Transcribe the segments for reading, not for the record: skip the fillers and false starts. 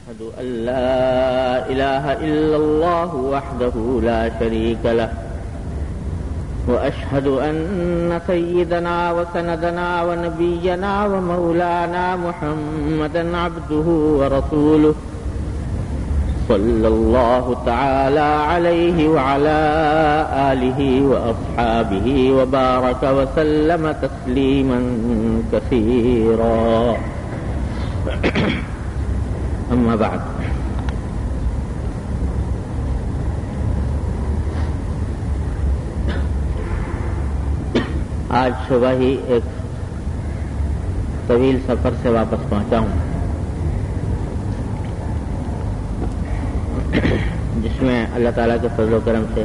أشهد أن لا إله إلا الله وحده لا شريك له وأشهد أن سيدنا وسندنا ونبينا ومولانا محمدا عبده ورسوله صلى الله تعالى عليه وعلى آله وأصحابه وبارك وسلم تسليما كثيرا أما بعد آج صبح ہی ایک طویل سفر سے واپس پہنچا ہوں جس میں اللہ تعالیٰ کے فضل و کرم سے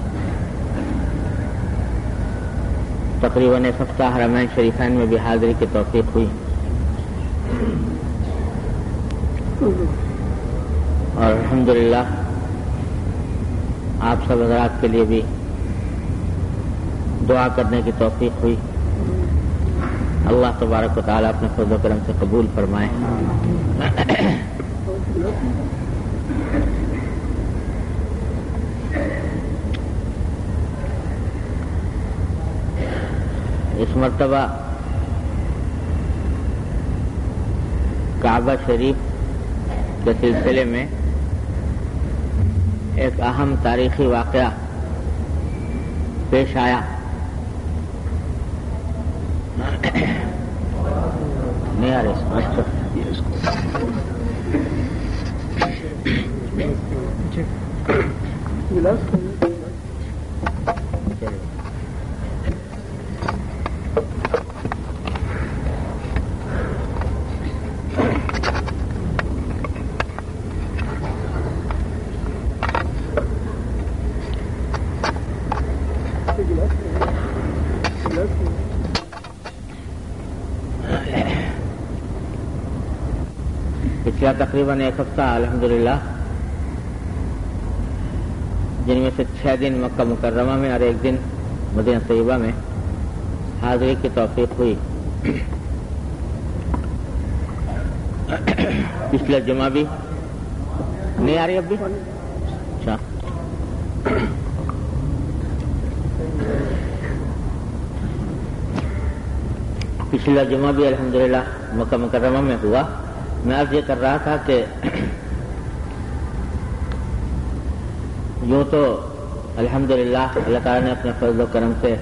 تقریباً ایک ہفتہ حرمین شریفین میں بھی حاضری کی توفیق ہوئی اور الحمدللہ آپ سب حضرات کے لیے بھی دعا کرنے کی توفیق ہوئی. اللہ تبارک و تعالیٰ اپنے فضل و کرم سے قبول فرمائے. اس مرتبہ کعبہ شریف کے سلسلے میں ایک اہم تاریخی واقعہ پیش آیا. نہیں آ رہے پچھلا تقریباً ایک ہفتہ الحمدللہ جن میں سے 6 دن مکہ مکرمہ میں اور 1 دن مدینہ طیبہ میں حاضری کی توفیق ہوئی. پچھلا جمعہ بھی نہیں آ رہی اب بھی اچھا پچھلا جمعہ بھی الحمدللہ مکہ مکرمہ میں ہوا. میں عرض یہ کر رہا تھا کہ یوں تو الحمدللہ اللہ تعالیٰ نے اپنے فضل و کرم سے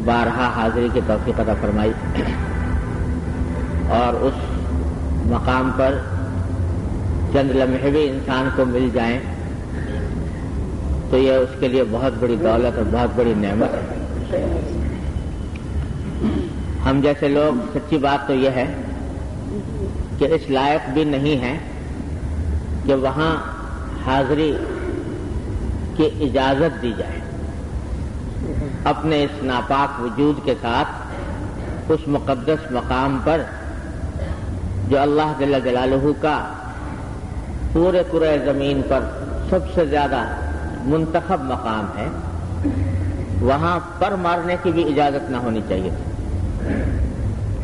بارہا حاضری کی توفیق عطا فرمائی اور اس مقام پر چند لمحے بھی انسان کو مل جائیں تو یہ اس کے لیے بہت بڑی دولت اور بہت بڑی نعمت ہے. ہم جیسے لوگ سچی بات تو یہ ہے کہ اس لائق بھی نہیں ہیں کہ وہاں حاضری کی اجازت دی جائے. اپنے اس ناپاک وجود کے ساتھ اس مقدس مقام پر جو اللہ جل جلالہ کا پورے کرۂ زمین پر سب سے زیادہ منتخب مقام ہے وہاں پر مارنے کی بھی اجازت نہ ہونی چاہیے تھی.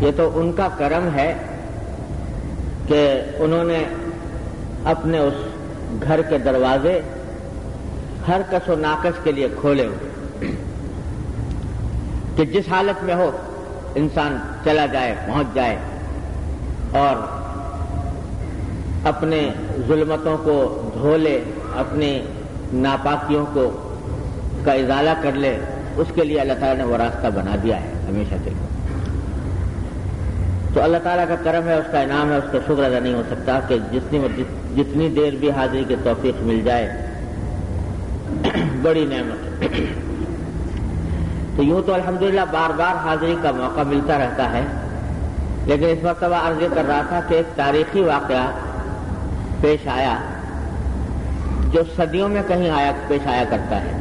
یہ تو ان کا کرم ہے کہ انہوں نے اپنے اس گھر کے دروازے ہر کس و ناقص کے لیے کھولے ہوئے کہ جس حالت میں ہو انسان چلا جائے پہنچ جائے اور اپنے ظلمتوں کو دھو لے, اپنی ناپاکیوں کا ازالہ کر لے. اس کے لیے اللہ تعالیٰ نے وہ راستہ بنا دیا ہے ہمیشہ کے لیے. تو اللہ تعالیٰ کا کرم ہے, اس کا انعام ہے, اس کا شکر ادا نہیں ہو سکتا کہ جتنی دیر بھی حاضری کی توفیق مل جائے بڑی نعمت. تو یوں تو الحمدللہ بار بار حاضری کا موقع ملتا رہتا ہے, لیکن اس مرتبہ عرض کر رہا تھا کہ ایک تاریخی واقعہ پیش آیا جو صدیوں میں کہیں پیش آیا کرتا ہے,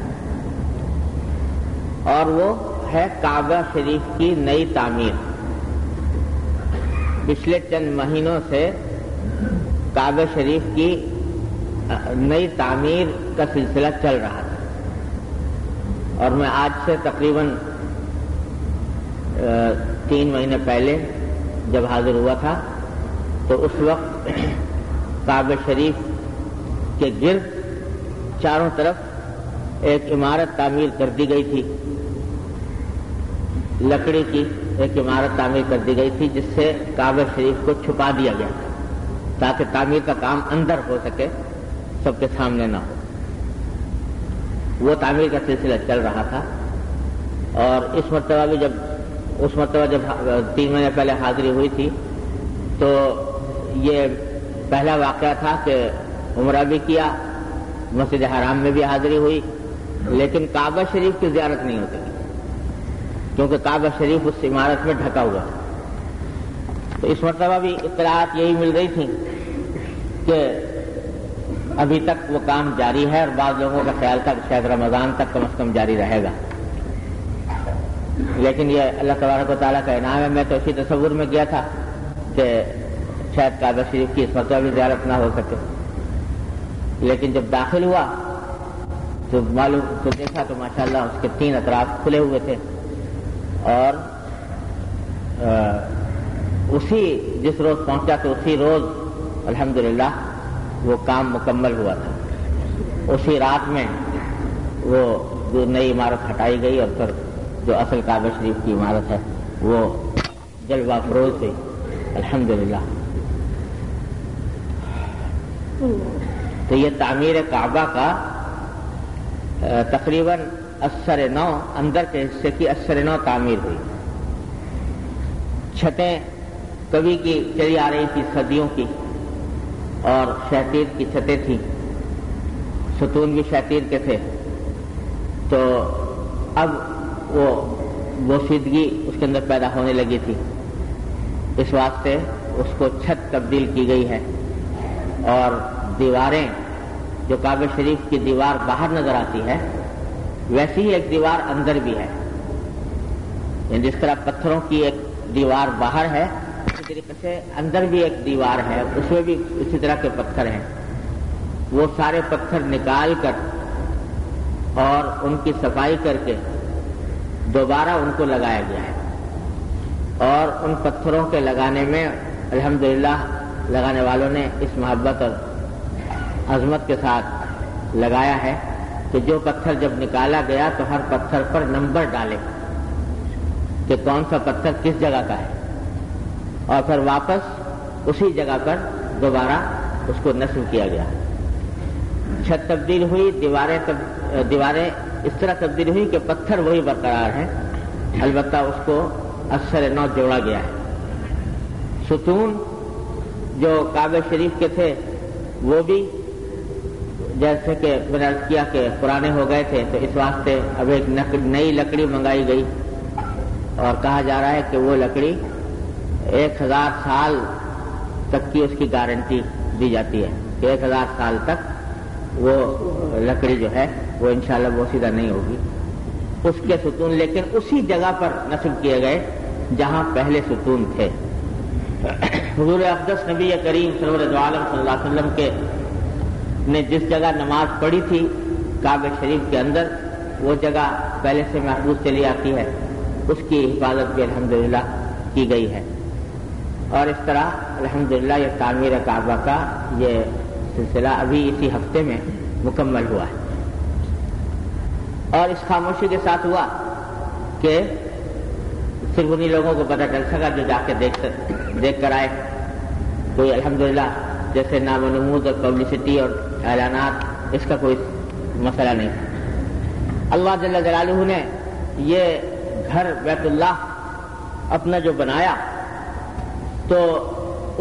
اور وہ ہے کعبہ شریف کی نئی تعمیر. پچھلے چند مہینوں سے کعبہ شریف کی نئی تعمیر کا سلسلہ چل رہا تھا, اور میں آج سے تقریباً 3 مہینے پہلے جب حاضر ہوا تھا تو اس وقت کعبہ شریف کے گرد چاروں طرف ایک عمارت تعمیر کر دی گئی تھی، لکڑی کی ایک عمارت تعمیر کر دی گئی تھی، جس سے کعبہ شریف کو چھپا دیا گیا تاکہ تعمیر کا کام اندر ہو سکے، سب کے سامنے نہ ہو۔ وہ تعمیر کا سلسلہ چل رہا تھا، اور اس مرتبہ جب 3 مہینے پہلے حاضری ہوئی تھی تو یہ پہلا واقعہ تھا کہ عمرہ بھی کیا، مسجد حرام میں بھی حاضری ہوئی، لیکن کعبہ شریف کی زیارت نہیں ہوتی کیونکہ کعبہ شریف اس عمارت میں ڈھکا ہوا تھا۔ تو اس مرتبہ بھی اطلاعات یہی مل رہی تھیں کہ ابھی تک وہ کام جاری ہے، اور بعض لوگوں کا خیال تھا کہ شاید رمضان تک کم از کم جاری رہے گا، لیکن یہ اللہ تبارک و تعالیٰ کا انعام ہے۔ میں تو اسی تصور میں گیا تھا کہ شاید کعبہ شریف کی اس مرتبہ بھی زیارت نہ ہو سکے، لیکن جب داخل ہوا تو دیکھا تو ماشاءاللہ اس کے 3 اطراف کھلے ہوئے تھے، اور جس روز پہنچا تو اسی روز الحمدللہ وہ کام مکمل ہوا تھا۔ اسی رات میں وہ جو نئی عمارت ہٹائی گئی، اور پھر جو اصل کعبہ شریف کی عمارت ہے وہ جلوہ افروز ہوئی الحمدللہ۔ تو یہ تعمیر کعبہ کا تقریباً 80 اندر کے حصے کی 80 تعمیر ہوئی۔ چھتیں کبھی کی چلی آ رہی تھی صدیوں کی، اور شہتیر کی چھتیں تھیں، ستون بھی شہتیر کے تھے، تو اب وہ بوسیدگی اس کے اندر پیدا ہونے لگی تھی، اس واسطے اس کو چھت تبدیل کی گئی ہے، اور دیواریں جو کعبہ شریف کی دیوار باہر نظر آتی ہے ویسی ہی ایک دیوار اندر بھی ہے، یعنی جس طرح پتھروں کی ایک دیوار باہر ہے اسی طریقے سے اندر بھی ایک دیوار ہے، اس میں بھی اسی طرح کے پتھر ہیں۔ وہ سارے پتھر نکال کر اور ان کی صفائی کر کے دوبارہ ان کو لگایا گیا ہے، اور ان پتھروں کے لگانے میں الحمدللہ لگانے والوں نے اس محبت اور عظمت کے ساتھ لگایا ہے کہ جو پتھر جب نکالا گیا تو ہر پتھر پر نمبر ڈالے کہ کون سا پتھر کس جگہ کا ہے، اور پھر واپس اسی جگہ پر دوبارہ اس کو نصب کیا گیا۔ چھت تبدیل ہوئی، دیواریں اس طرح تبدیل ہوئی کہ پتھر وہی برقرار ہیں، البتہ اس کو 80 جوڑا گیا ہے۔ ستون جو کعبہ شریف کے تھے وہ بھی جیسے کہ میں نے عرض کیا کہ پرانے ہو گئے تھے، تو اس واسطے اب ایک نئی لکڑی منگائی گئی، اور کہا جا رہا ہے کہ وہ لکڑی 1000 سال تک کی اس کی گارنٹی دی جاتی ہے کہ 1000 سال تک وہ لکڑی جو ہے وہ انشاءاللہ بوسیدہ نہیں ہوگی۔ اس کے ستون لیکن اسی جگہ پر نصب کیے گئے جہاں پہلے ستون تھے۔ حضور اقدس نبی کریم سرور عالم صلی اللہ علیہ وسلم نے جس جگہ نماز پڑھی تھی کعبہ شریف کے اندر، وہ جگہ پہلے سے محفوظ چلی آتی ہے، اس کی حفاظت بھی الحمدللہ کی گئی ہے، اور اس طرح الحمدللہ یہ تعمیر کعبہ کا یہ سلسلہ ابھی اسی ہفتے میں مکمل ہوا ہے، اور اس خاموشی کے ساتھ ہوا کہ صرف انہی لوگوں کو پتہ چل سکا جو جا کے دیکھ کر آئے۔ کوئی الحمدللہ جیسے نام و نمود اور پبلسٹی اور اعلانات اس کا کوئی مسئلہ نہیں تھا۔ اللہ جل جلالہ نے یہ گھر بیت اللہ اپنا جو بنایا تو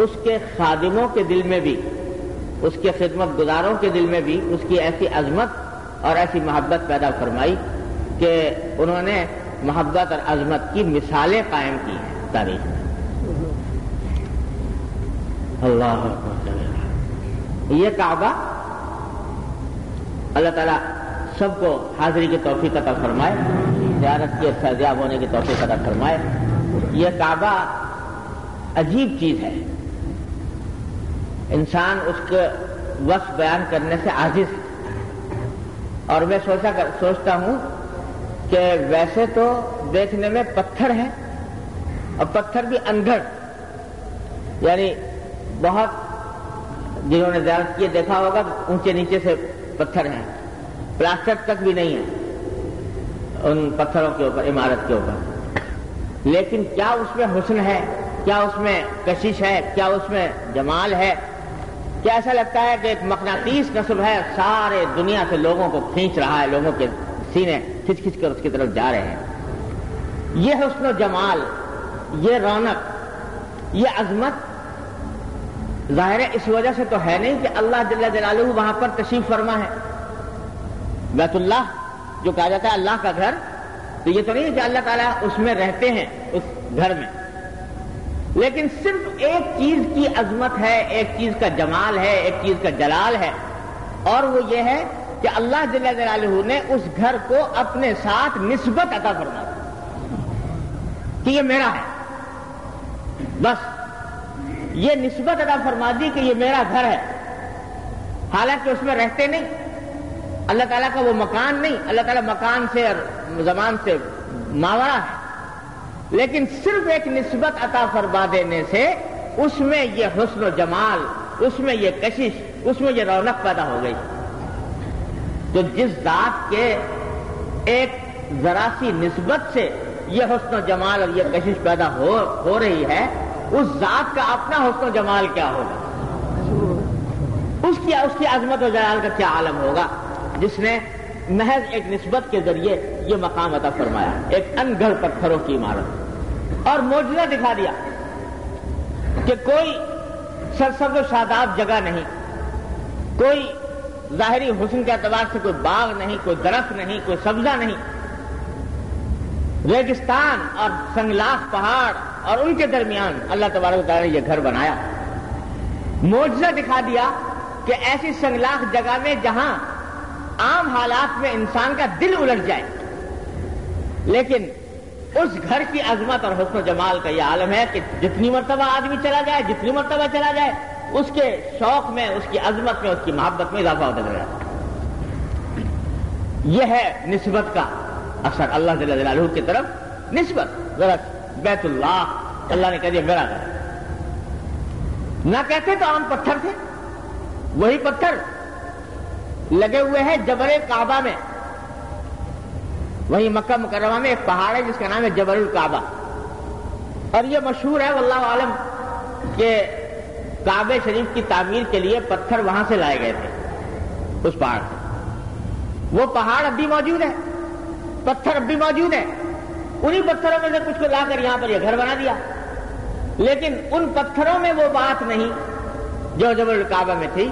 اس کے خادموں کے دل میں بھی، اس کے خدمت گزاروں کے دل میں بھی اس کی ایسی عظمت اور ایسی محبت پیدا فرمائی کہ انہوں نے محبت اور عظمت کی مثالیں قائم کی ہیں تاریخ میں۔ اللہ یہ کعبہ اللہ تعالیٰ سب کو حاضری کی توفیق عطا فرمائے، زیارت کی فیضیاب ہونے کی توفیق عطا فرمائے۔ یہ کعبہ عجیب چیز ہے، انسان اس کے وصف بیان کرنے سے عاجز ہے، اور میں سوچتا ہوں کہ ویسے تو دیکھنے میں پتھر ہے، اور پتھر بھی اندھڑ، یعنی بہت جنہوں نے زیارت کی دیکھا ہوگا اونچے نیچے سے پتھر ہیں، پلاسٹر تک بھی نہیں ہے ان پتھروں کے اوپر، عمارت کے اوپر، لیکن کیا اس میں حسن ہے، کیا اس میں کشش ہے، کیا اس میں جمال ہے، کیا ایسا لگتا ہے کہ ایک مقناطیس نصب ہے، سارے دنیا سے لوگوں کو کھینچ رہا ہے، لوگوں کے سینے کھچ کھچ کر اس کی طرف جا رہے ہیں۔ یہ حسن و جمال، یہ رونق، یہ عظمت ظاہر ہے اس وجہ سے تو ہے نہیں کہ اللہ جل جلالہ وہاں پر تشریف فرما ہے۔ بیت اللہ جو کہا جاتا ہے اللہ کا گھر، تو یہ تو نہیں ہے کہ اللہ تعالیٰ اس میں رہتے ہیں اس گھر میں، لیکن صرف ایک چیز کی عظمت ہے، ایک چیز کا جمال ہے، ایک چیز کا جلال ہے، اور وہ یہ ہے کہ اللہ جل جلالہ نے اس گھر کو اپنے ساتھ نسبت عطا فرما کہ یہ میرا ہے، بس یہ نسبت عطا فرما دی کہ یہ میرا گھر ہے، حالانکہ اس میں رہتے نہیں، اللہ تعالیٰ کا وہ مکان نہیں، اللہ تعالیٰ مکان سے اور زمان سے ماورا ہے، لیکن صرف ایک نسبت عطا فرما دینے سے اس میں یہ حسن و جمال، اس میں یہ کشش، اس میں یہ رونق پیدا ہو گئی۔ تو جس ذات کے ایک ذرا سی نسبت سے یہ حسن و جمال اور یہ کشش پیدا ہو رہی ہے، اس ذات کا اپنا حسن و جمال کیا ہوگا، اس کی عظمت و جلال کا کیا عالم ہوگا، جس نے محض ایک نسبت کے ذریعے یہ مقام عطا فرمایا، ایک ان گھڑ پتھروں کی عمارت، اور معجزہ دکھا دیا کہ کوئی سرسبز و شاداب جگہ نہیں، کوئی ظاہری حسن کے اعتبار سے کوئی باغ نہیں، کوئی درخت نہیں، کوئی سبزہ نہیں، ریگستان اور سنگلاخ پہاڑ اور ان کے درمیان اللہ تبارک و تعالیٰ نے یہ گھر بنایا۔ معجزہ دکھا دیا کہ ایسی سنگلاخ جگہ میں جہاں عام حالات میں انسان کا دل الجھ جائے، لیکن اس گھر کی عظمت اور حسن و جمال کا یہ عالم ہے کہ جتنی مرتبہ آدمی چلا جائے، جتنی مرتبہ چلا جائے، اس کے شوق میں، اس کی عظمت میں، اس کی محبت میں اضافہ ہوتا چلا جاتا ہے۔ یہ ہے نسبت کا اثر، اللہ جل جلالہ کی طرف نسبت۔ ذرا بیت اللہ اللہ نے کہہ دیا میرا گھر، نہ کہتے تو عام پتھر تھے، وہی پتھر لگے ہوئے ہیں جبل کعبہ میں، وہی مکہ مکرمہ میں ایک پہاڑ ہے جس کا نام ہے جبل الکعبہ، اور یہ مشہور ہے واللہ عالم کہ کعبہ شریف کی تعمیر کے لیے پتھر وہاں سے لائے گئے تھے، اس پہاڑ سے۔ وہ پہاڑ اب بھی موجود ہے، پتھر اب بھی موجود ہے، انہی پتھروں میں سے کچھ کو لا کر یہاں پر یہ گھر بنا دیا، لیکن ان پتھروں میں وہ بات نہیں جو جبل الکعبہ میں تھی،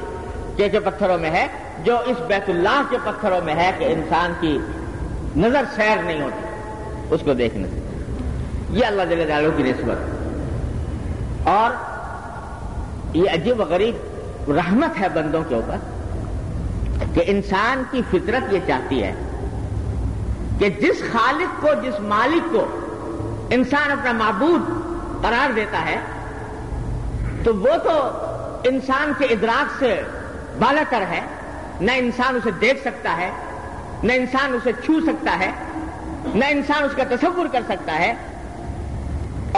کہ پتھروں میں ہے، جو اس بیت اللہ کے پتھروں میں ہے کہ انسان کی نظر سیر نہیں ہوتی اس کو دیکھنے سے۔ یہ اللہ جل جلالہ کی نسبت، اور یہ عجیب و غریب رحمت ہے بندوں کے اوپر کہ انسان کی فطرت یہ چاہتی ہے کہ جس خالق کو، جس مالک کو انسان اپنا معبود قرار دیتا ہے، تو وہ تو انسان کے ادراک سے بالا تر ہے، نہ انسان اسے دیکھ سکتا ہے، نہ انسان اسے چھو سکتا ہے، نہ انسان اس کا تصور کر سکتا ہے،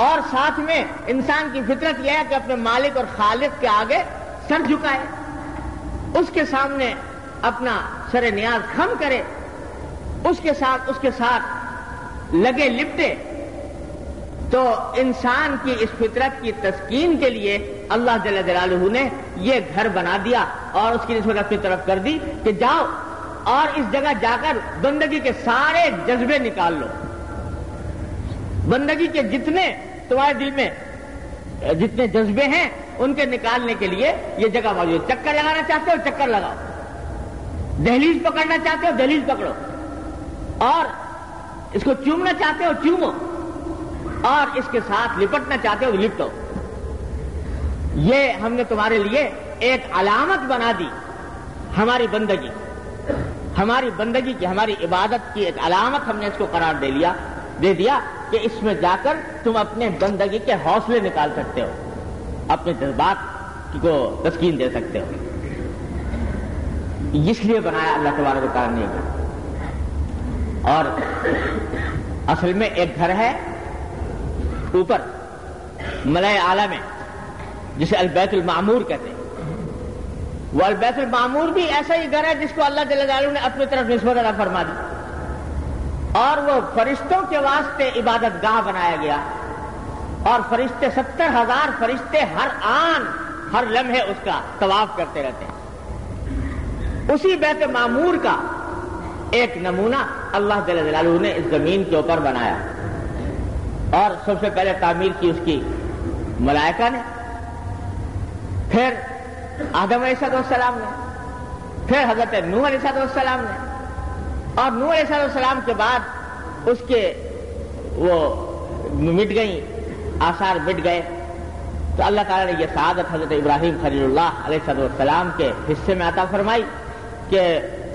اور ساتھ میں انسان کی فطرت یہ ہے کہ اپنے مالک اور خالق کے آگے سر جھکائے، اس کے سامنے اپنا سر نیاز خم کرے، اس کے ساتھ لگے لپٹے۔ تو انسان کی اس فطرت کی تسکین کے لیے اللہ جل جلالہ نے یہ گھر بنا دیا، اور اس کی نسبت اپنی طرف کر دی کہ جاؤ اور اس جگہ جا کر بندگی کے سارے جذبے نکال لو، بندگی کے جتنے تمہارے دل میں جتنے جذبے ہیں ان کے نکالنے کے لیے یہ جگہ موجود ہے۔ چکر لگانا چاہتے ہو چکر لگاؤ، دہلیز پکڑنا چاہتے ہو دہلیز پکڑو، اور اس کو چومنا چاہتے ہو چومو، اور اس کے ساتھ لپٹنا چاہتے ہو لپٹو۔ یہ ہم نے تمہارے لیے ایک علامت بنا دی، ہماری بندگی کی، ہماری عبادت کی ایک علامت ہم نے اس کو قرار دے دیا کہ اس میں جا کر تم اپنے بندگی کے حوصلے نکال سکتے ہو، اپنے جذبات کو تسکین دے سکتے ہو۔ اس لیے بنایا اللہ تبارک و تعالیٰ نے۔ اور اصل میں ایک گھر ہے اوپر ملائے اعلیٰ میں، جسے البیت المعمور کہتے ہیں. وہ البیت المعمور بھی ایسا ہی گھر ہے جس کو اللہ جل جلالہ نے اپنی طرف نسبت عطا فرما دی، اور وہ فرشتوں کے واسطے عبادت گاہ بنایا گیا، اور فرشتے 70,000 فرشتے ہر آن ہر لمحے اس کا طواف کرتے رہتے ہیں. اسی بیت معمور کا ایک نمونہ اللہ جل جلالہ نے اس زمین کے اوپر بنایا، اور سب سے پہلے تعمیر کی اس کی ملائکہ نے، پھر آدم علیہ السلام نے، پھر حضرت نوح علیہ السلام نے، اور نوح علیہ السلام کے بعد اس کے وہ مٹ گئیں، آثار مٹ گئے، تو اللہ تعالیٰ نے یہ سعادت حضرت ابراہیم خلیل اللہ علیہ السلام کے حصے میں عطا فرمائی کہ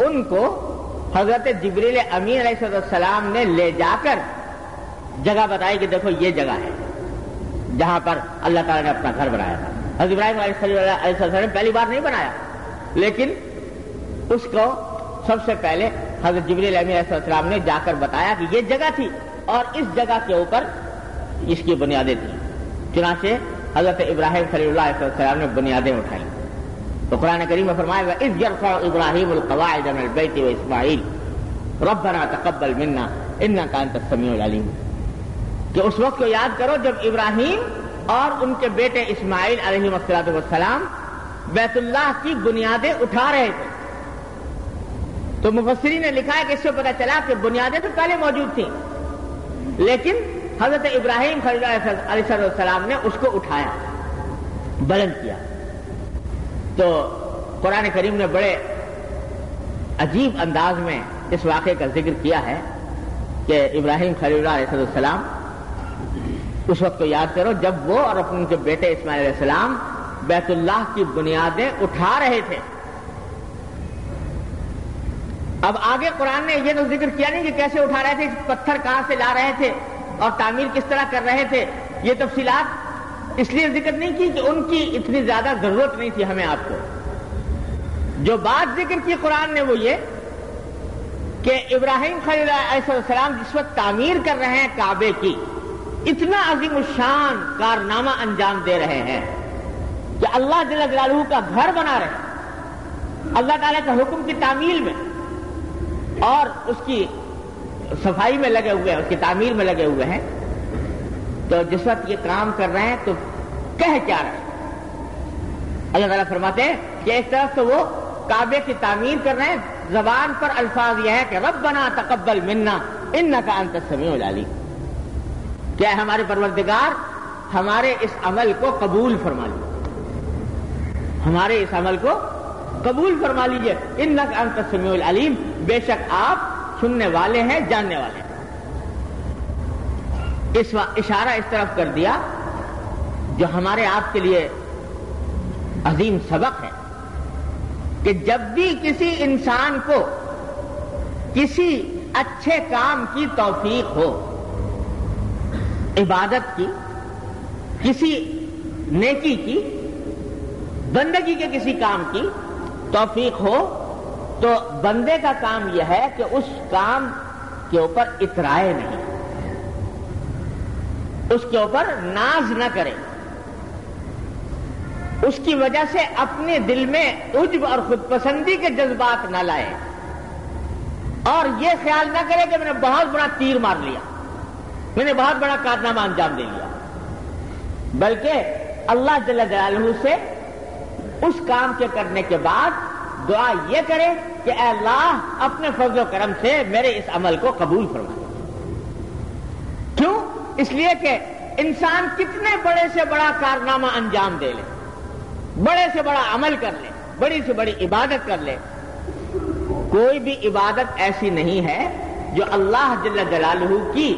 ان کو حضرت جبریل امین علیہ السلام نے لے جا کر جگہ بتائی کہ دیکھو یہ جگہ ہے جہاں پر اللہ تعالیٰ نے اپنا گھر بنایا تھا. حضرت ابراہیم علیہ السلام نے پہلی بار نہیں بنایا، لیکن اس کو سب سے پہلے حضرت جبریل امین علیہ السلام نے جا کر بتایا کہ یہ جگہ تھی اور اس جگہ کے اوپر اس کی بنیادیں تھیں. چنانچہ حضرت ابراہیم خلیل اللہ علیہ السلام نے بنیادیں اٹھائیں. تو قرآن کریم میں فرمایا وَإِذْ يَرْفَعُ إِبْرَاهِيمُ الْقَوَاعِدَ مِنَ الْبَيْتِ وَإِسْمَاعِيلُ رَبَّنَا تَقَبَّلْ مِنَّا إِنَّكَ أَنْتَ السَّمِيعُ الْعَلِيمُ. کہ اس وقت کو یاد کرو جب ابراہیم اور ان کے بیٹے اسماعیل علیہ السلام بیت اللہ کی بنیادیں اٹھا رہے تھے. تو مفسرین نے لکھا ہے کہ اس سے پتہ چلا کہ بنیادیں تو پہلے موجود تھیں، لیکن حضرت ابراہیم خلیل اللہ علیہ السلام نے اس کو اٹھایا، بلند کیا. تو قرآن کریم نے بڑے عجیب انداز میں اس واقعے کا ذکر کیا ہے کہ ابراہیم خلیل اللہ علیہ السلام اس وقت کو یاد کرو جب وہ اور ان کے بیٹے اسماعیل علیہ السلام بیت اللہ کی بنیادیں اٹھا رہے تھے. اب آگے قرآن نے یہ تو ذکر کیا نہیں کہ کیسے اٹھا رہے تھے، پتھر کہاں سے لا رہے تھے اور تعمیر کس طرح کر رہے تھے. یہ تفصیلات اس لیے ذکر نہیں کی کہ ان کی اتنی زیادہ ضرورت نہیں تھی ہمیں. آپ کو جو بات ذکر کی قرآن نے وہ یہ کہ ابراہیم خلیل علیہ السلام جس وقت تعمیر کر رہے ہیں کعبے کی، اتنا عظیم الشان کارنامہ انجام دے رہے ہیں کہ اللہ جل جلالہ کا گھر بنا رہے ہیں، اللہ تعالیٰ کا حکم کی تعمیل میں اور اس کی صفائی میں لگے ہوئے ہیں، اس کی تعمیر میں لگے ہوئے ہیں. تو جس وقت یہ کام کر رہے ہیں تو کہہ کیا رہے ہیں؟ اللہ تعالیٰ فرماتے ہیں کہ ایک طرف تو وہ کعبے کی تعمیر کر رہے ہیں، زبان پر الفاظ یہ ہے کہ ربنا تقبل منا انک انت السمیع العلیم، کیا ہمارے پروردگار ہمارے اس عمل کو قبول فرما لیجیے، ہمارے اس عمل کو قبول فرما لیجیے، انک انت السمیع العلیم، بے شک آپ سننے والے ہیں، جاننے والے ہیں. اس اشارہ اس طرف کر دیا جو ہمارے آپ کے لیے عظیم سبق ہے کہ جب بھی کسی انسان کو کسی اچھے کام کی توفیق ہو، عبادت کی، کسی نیکی کی، بندگی کے کسی کام کی توفیق ہو، تو بندے کا کام یہ ہے کہ اس کام کے اوپر اترائے نہیں، اس کے اوپر ناز نہ کرے، اس کی وجہ سے اپنے دل میں عجب اور خود پسندی کے جذبات نہ لائے، اور یہ خیال نہ کرے کہ میں نے بہت بڑا تیر مار لیا، میں نے بہت بڑا کارنامہ انجام دے لیا، بلکہ اللہ جل جلالہ سے اس کام کے کرنے کے بعد دعا یہ کرے کہ اے اللہ اپنے فضل و کرم سے میرے اس عمل کو قبول فرما. کیوں؟ اس لیے کہ انسان کتنے بڑے سے بڑا کارنامہ انجام دے لے، بڑے سے بڑا عمل کر لے، بڑی سے بڑی عبادت کر لے، کوئی بھی عبادت ایسی نہیں ہے جو اللہ جل جلالہ کی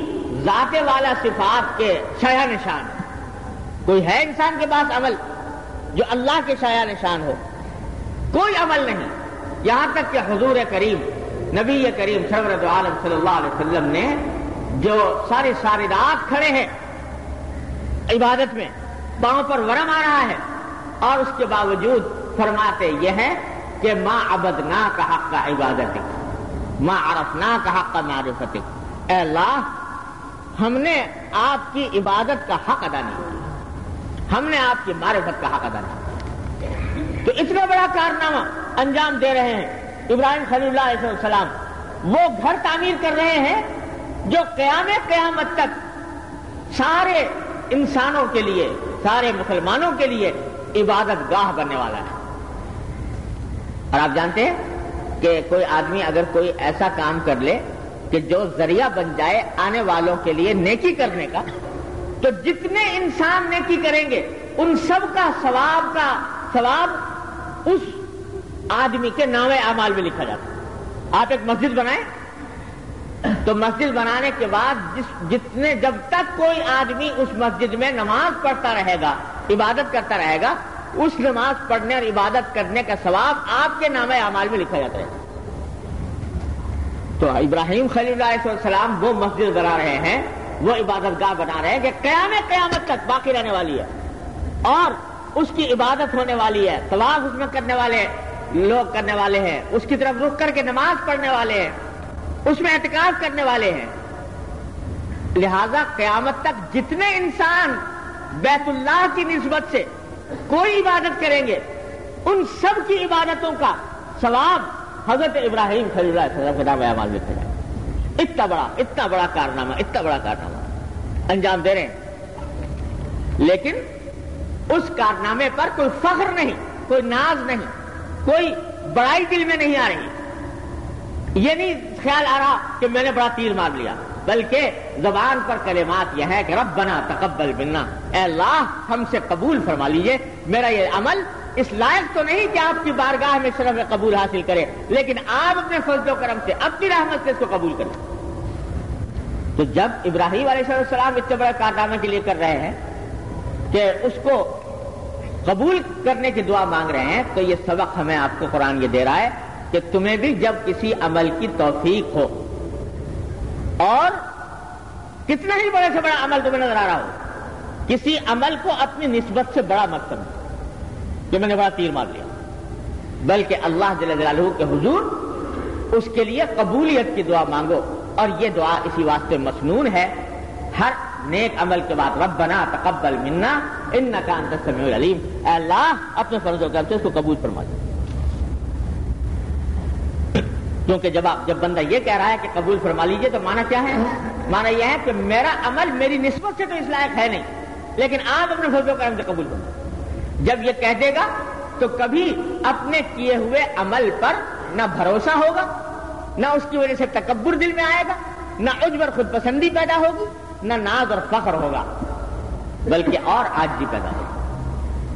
ذات والا صفات کے شایع نشان ہے. کوئی ہے انسان کے پاس عمل جو اللہ کے شایع نشان ہو؟ کوئی عمل نہیں. یہاں تک کہ حضور کریم نبی کریم سرور عالم صلی اللہ علیہ وسلم نے جو ساری رات کھڑے ہیں عبادت میں، پاؤں پر ورم آ رہا ہے، اور اس کے باوجود فرماتے یہ ہے کہ ما عبدناک حق عبادتک ما عرفناک حق معرفتک، اے اللہ ہم نے آپ کی عبادت کا حق ادا نہیں کیا، ہم نے آپ کی معرفت کا حق ادا کیا۔ تو اتنا بڑا کارنامہ انجام دے رہے ہیں ابراہیم خلیل اللہ علیہ السلام، وہ گھر تعمیر کر رہے ہیں جو قیامت تک سارے انسانوں کے لیے، سارے مسلمانوں کے لیے عبادت گاہ بننے والا ہے۔ اور آپ جانتے ہیں کہ کوئی آدمی اگر کوئی ایسا کام کر لے کہ جو ذریعہ بن جائے آنے والوں کے لیے نیکی کرنے کا، تو جتنے انسان نیکی کریں گے ان سب کا ثواب اس آدمی کے نامے اعمال میں لکھا جاتا ہے۔ آپ ایک مسجد بنائیں تو مسجد بنانے کے بعد جب تک کوئی آدمی اس مسجد میں نماز پڑھتا رہے گا، عبادت کرتا رہے گا، اس نماز پڑھنے اور عبادت کرنے کا ثواب آپ کے نامے اعمال میں لکھا جاتا ہے۔ تو ابراہیم خلیل اللہ علیہ السلام وہ مسجد بنا رہے ہیں، وہ عبادت گاہ بنا رہے ہیں کہ قیامت تک باقی رہنے والی ہے اور اس کی عبادت ہونے والی ہے، طواف اس میں کرنے والے لوگ کرنے والے ہیں، اس کی طرف رخ کر کے نماز پڑھنے والے ہیں، اس میں اعتکاف کرنے والے ہیں۔ لہذا قیامت تک جتنے انسان بیت اللہ کی نسبت سے کوئی عبادت کریں گے ان سب کی عبادتوں کا ثواب حضرت ابراہیم خلیل اللہ علیہ السلام کے نام اعمال میں لکھا جائے۔ اتنا بڑا کارنامہ انجام دے رہے ہیں، لیکن اس کارنامے پر کوئی فخر نہیں، کوئی ناز نہیں، کوئی بڑائی دل میں نہیں آ رہی، یہ نہیں خیال آ رہا کہ میں نے بڑا تیر مار لیا، بلکہ زبان پر کلمات یہ ہے کہ ربنا تقبل منا، اے اللہ ہم سے قبول فرما لیجئے، میرا یہ عمل اس لائق تو نہیں کہ آپ کی بارگاہ میں شرف قبول حاصل کرے، لیکن آپ اپنے فضل و کرم سے، اپنی رحمت سے اس کو قبول کریں۔ تو جب ابراہیم علیہ السلام اتنے بڑے کارنامے کے لیے کر رہے ہیں کہ اس کو قبول کرنے کی دعا مانگ رہے ہیں، تو یہ سبق ہمیں آپ کو قرآن یہ دے رہا ہے کہ تمہیں بھی جب کسی عمل کی توفیق ہو اور کتنا ہی بڑے سے بڑا عمل تمہیں نظر آ رہا ہو، کسی عمل کو اپنی نسبت سے بڑا مت سمجھو کہ میں نے بڑا تیر مار لیا، بلکہ اللہ جل جلالہ کے حضور اس کے لیے قبولیت کی دعا مانگو، اور یہ دعا اسی واسطے مسنون ہے۔ ہر نیک عمل کے بعد ربنا تقبل منا انک انت السمیع العلیم، اے اللہ اپنے فرض و کرم سے اس کو قبول فرما دے۔ کیونکہ جب بندہ یہ کہہ رہا ہے کہ قبول فرما لیجئے تو معنی کیا ہے؟ معنی یہ ہے کہ میرا عمل میری نسبت سے تو اس لائق ہے نہیں، لیکن آپ اپنے فضل و کرم سے قبول فرما۔ جب یہ کہہ دے گا تو کبھی اپنے کیے ہوئے عمل پر نہ بھروسہ ہوگا، نہ اس کی وجہ سے تکبر دل میں آئے گا، نہ عجب اور خود پسندی پیدا ہوگی، نہ ناز اور فخر ہوگا، بلکہ اور عاجزی پیدا ہوگی۔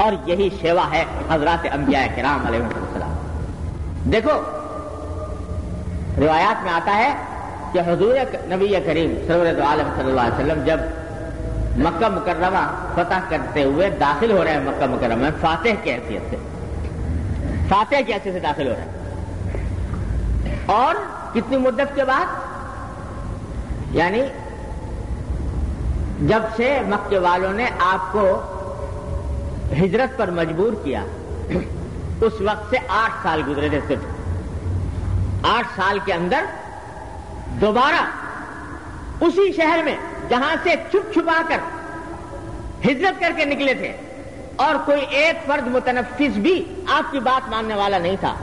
اور یہی شیوا ہے حضرات انبیاء کرام علیہ السلام۔ دیکھو روایات میں آتا ہے کہ حضور نبی کریم سرور دو عالم صلی اللہ علیہ وسلم جب مکہ مکرمہ فتح کرتے ہوئے داخل ہو رہے ہیں مکہ مکرمہ میں، فاتح کی حیثیت سے داخل ہو رہے ہیں، اور کتنی مدت کے بعد، یعنی جب سے مکے والوں نے آپ کو ہجرت پر مجبور کیا اس وقت سے 8 سال گزرے تھے۔ صرف 8 سال کے اندر دوبارہ اسی شہر میں جہاں سے چھپ چھپا کر ہجرت کر کے نکلے تھے، اور کوئی ایک فرد متنفس بھی آپ کی بات ماننے والا نہیں تھا،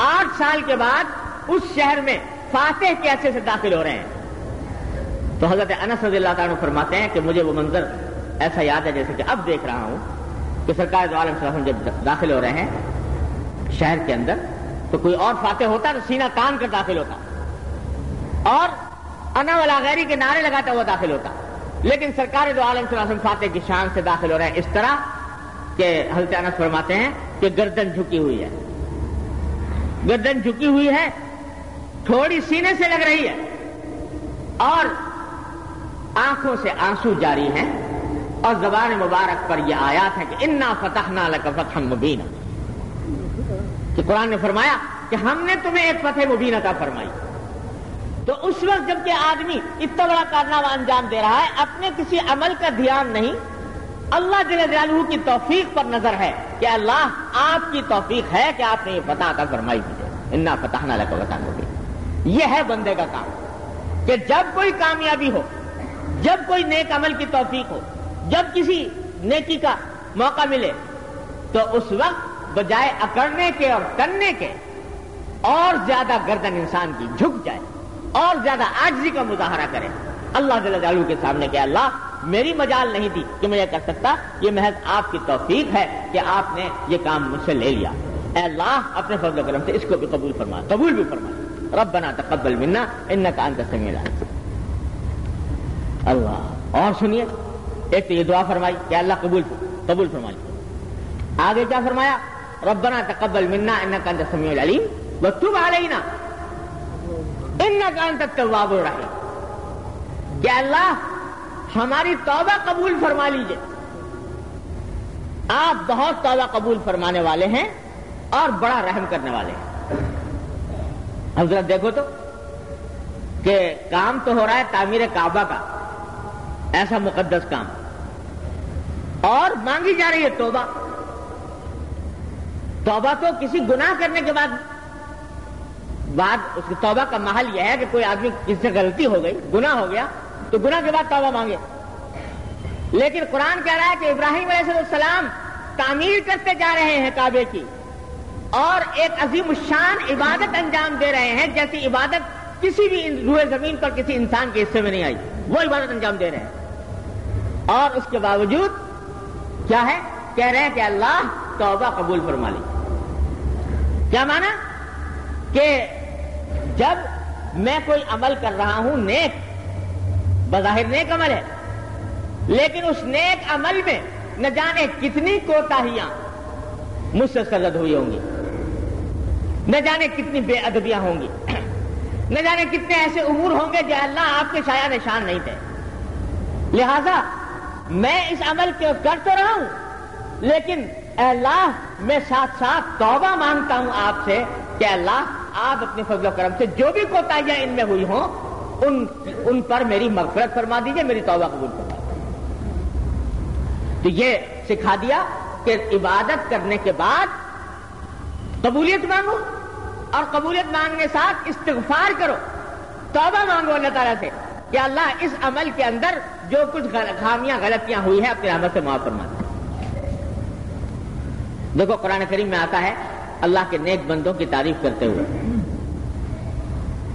8 سال کے بعد اس شہر میں فاتح کے حیثیت سے داخل ہو رہے ہیں۔ تو حضرت انس رضی اللہ تعالیٰ فرماتے ہیں کہ مجھے وہ منظر ایسا یاد ہے جیسے کہ اب دیکھ رہا ہوں کہ سرکار دو عالم صلی اللہ علیہ وسلم جب داخل ہو رہے ہیں شہر کے اندر، تو کوئی اور فاتح ہوتا تو سینہ تان کر داخل ہوتا اور انا ولا غیری کے نعرے لگاتا ہوا داخل ہوتا، لیکن سرکار دو عالم صلی اللہ علیہ وسلم فاتح کی شان سے داخل ہو رہے ہیں اس طرح کہ حضرت انس فرماتے ہیں کہ گردن جھکی ہوئی ہے، گردن جھکی ہوئی ہے، تھوڑی سینے سے لگ رہی ہے، اور آنکھوں سے آنسو جاری ہیں، اور زبان مبارک پر یہ آیات ہے کہ انا فتحنا لک فتحا مبینا، کہ قرآن نے فرمایا کہ ہم نے تمہیں ایک فتح مبین عطا فرمائی۔ تو اس وقت جب کہ آدمی اتنا بڑا کارنامہ انجام دے رہا ہے، اپنے کسی عمل کا دھیان نہیں، اللہ جل جلالہ کی توفیق پر نظر ہے کہ اللہ آپ کی توفیق ہے کہ آپ نے یہ فتح عطا فرمائی مجھے، انا فتحنا لک فتحا مبینا۔ یہ ہے بندے کا کام کہ جب کوئی کامیابی ہو، جب کوئی نیک عمل کی توفیق ہو، جب کسی نیکی کا موقع ملے تو اس وقت بجائے اکڑنے کے اور کرنے کے اور زیادہ گردن انسان کی جھک جائے اور زیادہ عاجزی کا مظاہرہ کرے اللہ جل جلالہ کے سامنے کہ اللہ میری مجال نہیں تھی کہ میں یہ کر سکتا، یہ محض آپ کی توفیق ہے کہ آپ نے یہ کام مجھ سے لے لیا. اے اللہ اپنے فضل و کرم سے اس کو بھی قبول فرما، قبول بھی فرما. ربنا تقبل منا انک انت السمیع العلیم. اللہ اور سنیے، ایک تو یہ دعا فرمائی کہ اللہ قبول فرمائی. آگے کیا فرمایا؟ ربنا تقبل منا انک انت السمیع العلیم وتب علینا انک انت التواب الرحیم. کہ اللہ ہماری توبہ قبول فرما لیجئے، آپ بہت توبہ قبول فرمانے والے ہیں اور بڑا رحم کرنے والے ہیں. حضرت دیکھو تو کہ کام تو ہو رہا ہے تعمیر کعبہ کا، ایسا مقدس کام، اور مانگی جا رہی ہے توبہ. توبہ تو کسی گناہ کرنے کے بعد اس کی توبہ کا محل یہ ہے کہ کوئی آدمی کسی سے غلطی ہو گئی، گناہ ہو گیا تو گناہ کے بعد توبہ مانگے. لیکن قرآن کہہ رہا ہے کہ ابراہیم علیہ السلام تعمیر کرتے جا رہے ہیں کعبے کی اور ایک عظیم الشان عبادت انجام دے رہے ہیں جیسی عبادت کسی بھی روئے زمین پر کسی انسان کے حصے میں نہیں آئی، وہ عبادت انجام دے رہے ہیں. اور اس کے باوجود کیا ہے؟ کہہ رہے ہیں کہ اللہ توبہ قبول فرما لی. کیا مانا؟ کہ جب میں کوئی عمل کر رہا ہوں نیک، بظاہر نیک عمل ہے، لیکن اس نیک عمل میں نہ جانے کتنی کوتاہیاں مجھ سے سرزد ہوئی ہوں گی، نہ جانے کتنی بے ادبیاں ہوں گی، نہ جانے کتنے ایسے امور ہوں گے جو اللہ آپ کے شایع نشان نہیں تھے. لہذا میں اس عمل کو کر تو رہا ہوں، لیکن اے اللہ میں ساتھ ساتھ توبہ مانگتا ہوں آپ سے کہ اللہ آپ اپنے فضل و کرم سے جو بھی کوتاہیاں ان میں ہوئی ہوں ان پر میری مغفرت فرما دیجئے، میری توبہ قبول فرما دیجئے. تو یہ سکھا دیا کہ عبادت کرنے کے بعد قبولیت مانگو، اور قبولیت مانگنے ساتھ استغفار کرو، توبہ مانگو اللہ تعالیٰ سے کہ اللہ اس عمل کے اندر جو کچھ خامیاں غلطیاں ہوئی ہیں اپنی رحمت سے معاف فرما دے. دیکھو قرآن کریم میں آتا ہے اللہ کے نیک بندوں کی تعریف کرتے ہوئے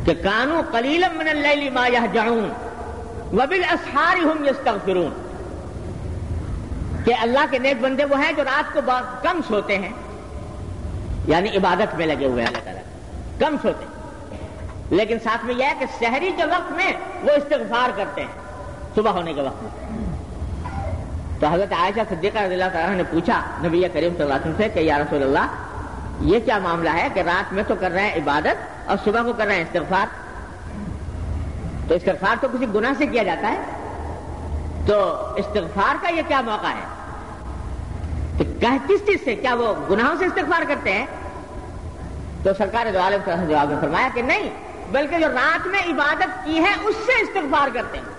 کہ کانوا قلیلا من اللیل ما یہجعون وبالاسحار ہم یستغفرون. کہ اللہ کے نیک بندے وہ ہیں جو رات کو بہت کم سوتے ہیں، یعنی عبادت میں لگے ہوئے ہیں، اللہ تعالیٰ کم سوتے ہیں، لیکن ساتھ میں یہ ہے کہ سحری کے وقت میں وہ استغفار کرتے ہیں صبح ہونے کے وقت میں. تو حضرت عائشہ صدیقہ رضی اللہ تعالیٰ نے پوچھا نبی کریم صلی اللہ علیہ وسلم سے کہ یا رسول اللہ یہ کیا معاملہ ہے کہ رات میں تو کر رہے ہیں عبادت اور صبح کو کر رہے ہیں استغفار؟ تو استغفار تو کسی گناہ سے کیا جاتا ہے، تو استغفار کا یہ کیا موقع ہے؟ تو کس چیز سے؟ کیا وہ گناہوں سے استغفار کرتے ہیں؟ تو سرکار دو عالم نے جواب میں فرمایا کہ نہیں، بلکہ جو رات میں عبادت کی ہے اس سے استغفار کرتے ہیں.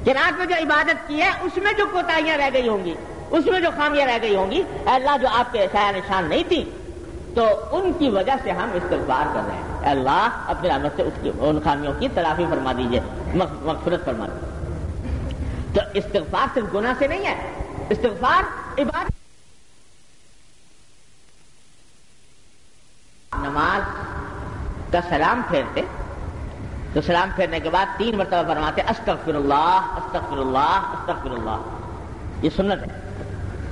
کہ رات میں جو عبادت کی ہے اس میں جو کوتاہیاں رہ گئی ہوں گی، اس میں جو خامیاں رہ گئی ہوں گی، اے اللہ جو آپ کے شایع نشان نہیں تھی تو ان کی وجہ سے ہم استغفار کر رہے ہیں. اے اللہ اپنی رحمت سے ان خامیوں کی تلافی فرما دیجئے، مغفرت فرما دیجئے. تو استغفار صرف گناہ سے نہیں ہے، استغفار عبادت. نماز کا سلام پھیرتے تو سلام پھیرنے کے بعد 3 مرتبہ فرماتے استغفر اللہ استغفر اللہ استغفر اللہ. یہ سنت ہے،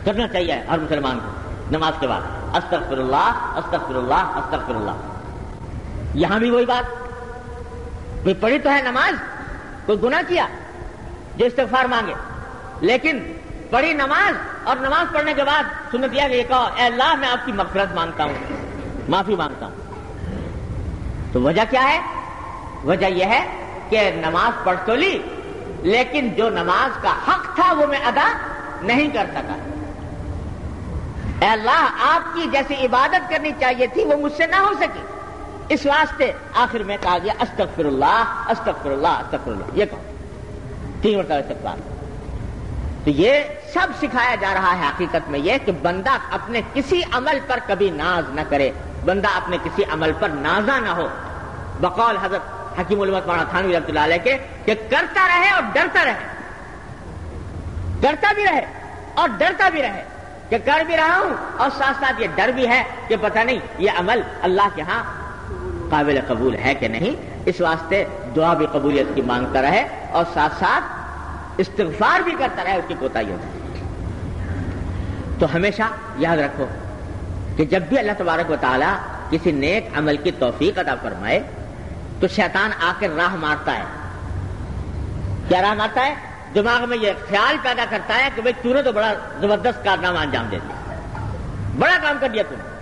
کرنا چاہیے ہر مسلمان کو نماز کے بعد استغفر اللہ استغفر اللہ استغفر اللہ. یہاں بھی وہی بات، کوئی پڑھی تو ہے نماز، کوئی گناہ کیا جو استغفار مانگے، لیکن پڑھی نماز اور نماز پڑھنے کے بعد سنت یہ کہ یہ کہو اے اللہ میں آپ کی مغفرت مانگتا ہوں، معافی مانگتا ہوں. تو وجہ کیا ہے؟ وجہ یہ ہے کہ نماز پڑھ تو لی لیکن جو نماز کا حق تھا وہ میں ادا نہیں کر سکا. اے اللہ آپ کی جیسی عبادت کرنی چاہیے تھی وہ مجھ سے نہ ہو سکی، اس واسطے آخر میں کہا گیا استغفر اللہ استغفر اللہ استغفر اللہ. یہ کہو 3 مرتبہ استغفار. تو یہ سب سکھایا جا رہا ہے حقیقت میں یہ کہ بندہ اپنے کسی عمل پر کبھی ناز نہ کرے، بندہ اپنے کسی عمل پر نازا نہ ہو. بقول حضرت حکیم الامت مولانا تھانوی رحمۃ اللہ علیہ کے کہ کرتا رہے اور ڈرتا رہے، کرتا بھی رہے اور ڈرتا بھی رہے کہ کر بھی رہا ہوں اور ساتھ ساتھ یہ ڈر بھی ہے کہ پتہ نہیں یہ عمل اللہ کے ہاں قابل قبول ہے کہ نہیں. اس واسطے دعا بھی قبولیت کی مانگتا رہے اور ساتھ ساتھ استغفار بھی کرتا رہے اس کی کوتاہیوں سے. تو ہمیشہ یاد رکھو کہ جب بھی اللہ تبارک و تعالی کسی نیک عمل کی توفیق عطا فرمائے تو شیطان آ کر راہ مارتا ہے. کیا راہ مارتا ہے؟ دماغ میں یہ خیال پیدا کرتا ہے کہ بھئی تو نے تو بڑا زبردست کارنامہ انجام دے دیا، بڑا کام کر دیا تم نے.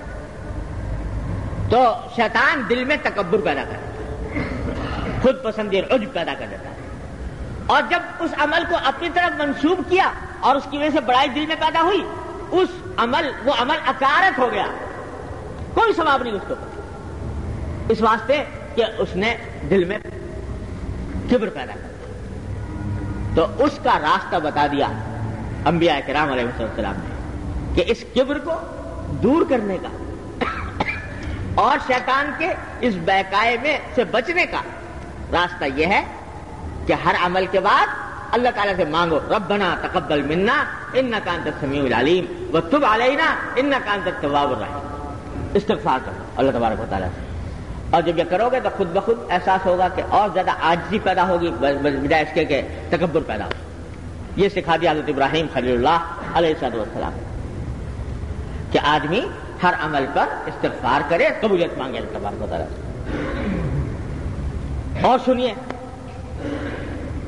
تو شیطان دل میں تکبر پیدا کر دیتا ہے، خود پسندی اور عجب پیدا کر دیتا ہے. اور جب اس عمل کو اپنی طرف منسوب کیا اور اس کی وجہ سے بڑائی دل میں پیدا ہوئی، وہ عمل اکارت ہو گیا، کوئی ثواب نہیں اس کو، اس واسطے کہ اس نے دل میں کبر پیدا کر. تو اس کا راستہ بتا دیا انبیاء کرام علیہ السلام نے کہ اس کبر کو دور کرنے کا اور شیطان کے اس بہکائے میں سے بچنے کا راستہ یہ ہے کہ ہر عمل کے بعد اللہ تعالیٰ سے مانگو ربنا تقبل منا انک انت السمیع العلیم وتب علینا انک انت التواب الرحیم. استغفار کرو اللہ تبارک و تعالیٰ سے، اور جب یہ کرو گے تو خود بخود احساس ہوگا کہ اور زیادہ عاجزی پیدا ہوگی بجائے اس کے کہ تکبر پیدا ہو. یہ سکھا دیا حضرت ابراہیم خلیل اللہ علیہ السلام کہ آدمی ہر عمل پر استغفار کرے، قبولیت مانگے اللہ تبارک و تعالیٰ سے. اور سنیے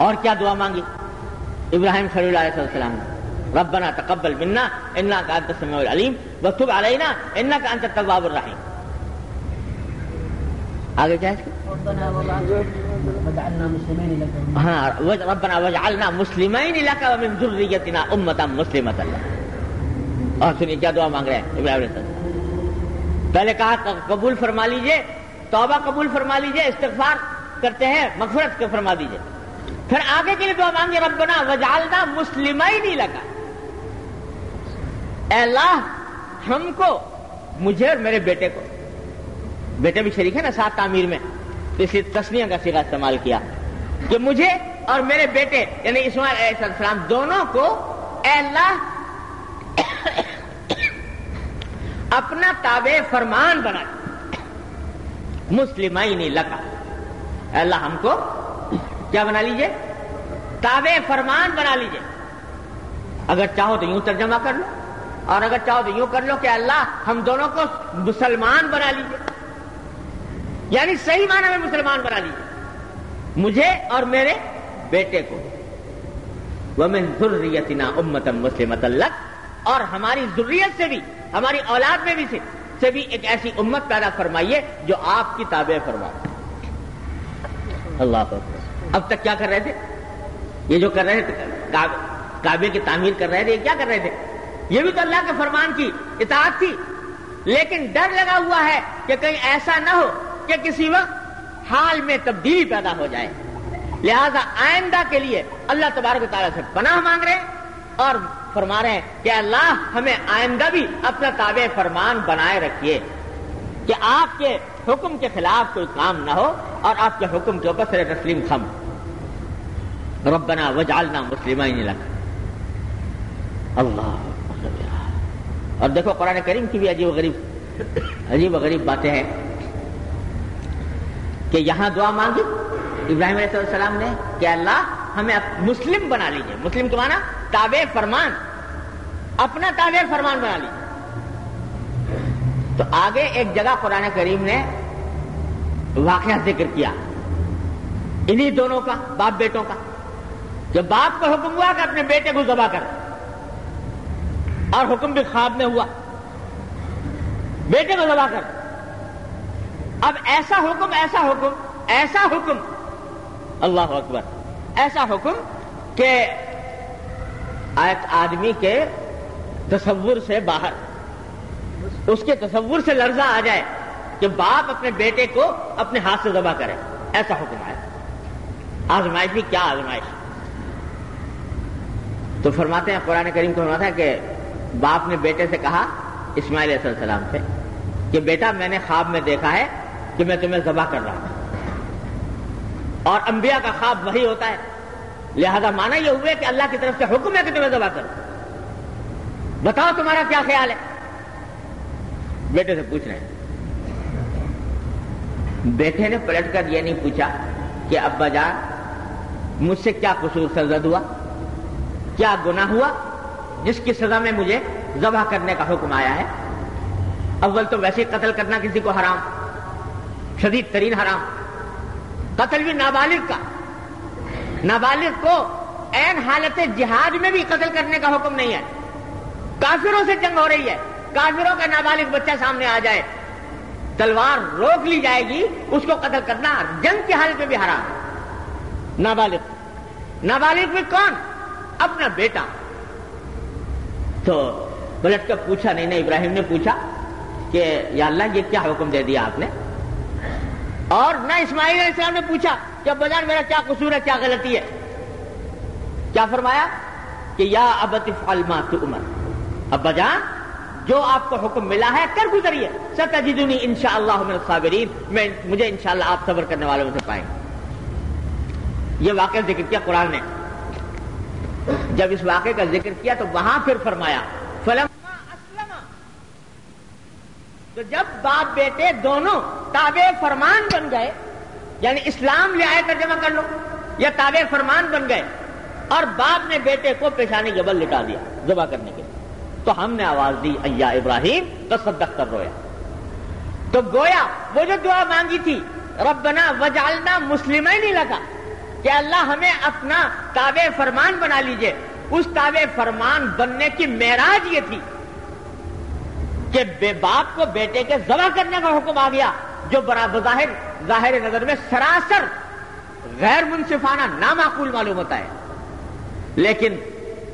اور کیا دعا مانگی ابراہیم خلیل اللہ علیہ السلام نے، ربنا تقبل منا انک انت السمیع العلیم وتب علینا انک انت التواب الرحیم. آگے کیا ہے؟ ہاں ربنا وجعلنا مسلمین لک ومن ذریتنا امۃ مسلمۃ لک. اور سنیے کیا دعا مانگ رہے ہیں ابراہیم علیہ السلام. پہلے کہا قبول فرما لیجئے، توبہ قبول فرما لیجئے، استغفار کرتے ہیں مغفرت کو فرما دیجئے. پھر آگے کے لیے دعا مانگے ربنا وجعلنا مسلمین لک، اے اللہ ہم کو، مجھے اور میرے بیٹے کو، بیٹے بھی شریک ہے نا ساتھ تعمیر میں، اس لیے تسنیہ کا صیغہ استعمال کیا کہ مجھے اور میرے بیٹے یعنی اسماعیل علیہ السلام دونوں کو اے اللہ اپنا تابع فرمان بنا مسلمین لک. اے اللہ ہم کو کیا بنا لیجئے؟ تابع فرمان بنا لیجئے. اگر چاہو تو یوں ترجمہ کر لو اور اگر چاہو تو یوں کر لو کہ اللہ ہم دونوں کو مسلمان بنا لیجئے، یعنی صحیح معنی میں مسلمان بنا لیجئے مجھے اور میرے بیٹے کو. وَمِن ذُرِّيَّتِنَا أُمَّةً مُسْلِمَةً لَكَ، اور ہماری ذریت سے بھی، ہماری اولاد میں بھی سے بھی ایک ایسی امت پیدا فرمائیے جو آپ کی تابع فرمائے. اللہ اکبر. اب تک کیا کر رہے تھے؟ یہ جو کر رہے تھے کعبے کی تعمیر کر رہے تھے، یہ کیا کر رہے تھے؟ یہ بھی تو اللہ کے فرمان کی اطاعت تھی، لیکن ڈر لگا ہوا ہے کہ کہیں ایسا نہ ہو کہ کسی وقت حال میں تبدیلی پیدا ہو جائے. لہذا آئندہ کے لیے اللہ تبارک و تعالیٰ سے پناہ مانگ رہے ہیں اور فرما رہے ہیں کہ اللہ ہمیں آئندہ بھی اپنا تابع فرمان بنائے رکھیے کہ آپ کے حکم کے خلاف کوئی کام نہ ہو اور آپ کے حکم کے اوپر سر تسلیم خم. ربنا وجعلنا مسلمین لک. اللہ. اور دیکھو قرآن کریم کی بھی عجیب و غریب باتیں ہیں کہ یہاں دعا مانگی ابراہیم علیہ السلام نے کہ اللہ ہمیں مسلم بنا لیجئے. مسلم کے معنی تابع فرمان، اپنا تابع فرمان بنا لیجئے. تو آگے ایک جگہ قرآن کریم نے واقعہ ذکر کیا انہی دونوں کا، باپ بیٹوں کا. جب باپ کو حکم ہوا کہ اپنے بیٹے کو ذبح کر، اور حکم بھی خواب میں ہوا بیٹے کو ذبح کر. اب ایسا حکم اللہ اکبر، ایسا حکم کہ ایک آدمی کے تصور سے باہر، اس کے تصور سے لرزہ آ جائے کہ باپ اپنے بیٹے کو اپنے ہاتھ سے ذبح کرے. ایسا حکم آیا. آزمائش بھی کیا آزمائش. تو فرماتے ہیں قرآن کریم کو فرماتا ہے کہ باپ نے بیٹے سے کہا اسماعیل علیہ السلام سے کہ بیٹا میں نے خواب میں دیکھا ہے کہ میں تمہیں ذبح کر رہا ہوں، اور انبیاء کا خواب وہی ہوتا ہے، لہذا مانا یہ ہوئے کہ اللہ کی طرف سے حکم ہے کہ تمہیں ذبح کرو. بتاؤ تمہارا کیا خیال ہے؟ بیٹے سے پوچھ رہے ہیں. بیٹے نے پلٹ کر یہ نہیں پوچھا کہ ابا جان مجھ سے کیا قصور سرزد ہوا، کیا گناہ ہوا جس کی سزا میں مجھے ذبح کرنے کا حکم آیا ہے. اول تو ویسے ہی قتل کرنا کسی کو حرام، شدید ترین حرام. قتل بھی نابالغ کا. نابالغ کو عین حالت جہاد میں بھی قتل کرنے کا حکم نہیں ہے. کافروں سے جنگ ہو رہی ہے، کافروں کا نابالغ بچہ سامنے آ جائے، تلوار روک لی جائے گی، اس کو قتل کرنا جنگ کی حالت میں بھی حرام ہے. نابالغ میں کون؟ اپنا بیٹا. تو پلٹ کر پوچھا نہیں. ابراہیم نے پوچھا کہ یا اللہ یہ کیا حکم دے دیا آپ نے؟ اور نہ اسماعیل علیہ السلام نے پوچھا کہ ابا جان میرا کیا قصور ہے، کیا غلطی ہے. کیا فرمایا کہ یا ابت افعل ما تؤمر، ابا جان جو آپ کو حکم ملا ہے کر گزریے. ستجدنی انشاءاللہ من الصابرین، مجھے انشاءاللہ آپ صبر کرنے والوں میں سے پائیں. یہ واقعہ ذکر کیا قرآن نے. جب اس واقعے کا ذکر کیا تو وہاں پھر فرمایا فلما اسلم، تو جب باپ بیٹے دونوں تابع فرمان بن گئے، یعنی اسلام لے آئے ترجمہ کر لو، یا تابع فرمان بن گئے، اور باپ نے بیٹے کو پیشانی کے بل لٹا دیا ذبح کرنے کے لیے، تو ہم نے آواز دی ایا ابراہیم تصدق کر رویا. تو گویا وہ جو دعا مانگی تھی ربنا وجعلنا مسلمین لک، کہ اللہ ہمیں اپنا تابع فرمان بنا لیجئے، اس تابع فرمان بننے کی معراج یہ تھی کہ باپ کو بیٹے کے ذبح کرنے کا حکم آ گیا، جو ظاہر نظر میں سراسر غیر منصفانہ نامعقول معلوم ہوتا ہے. لیکن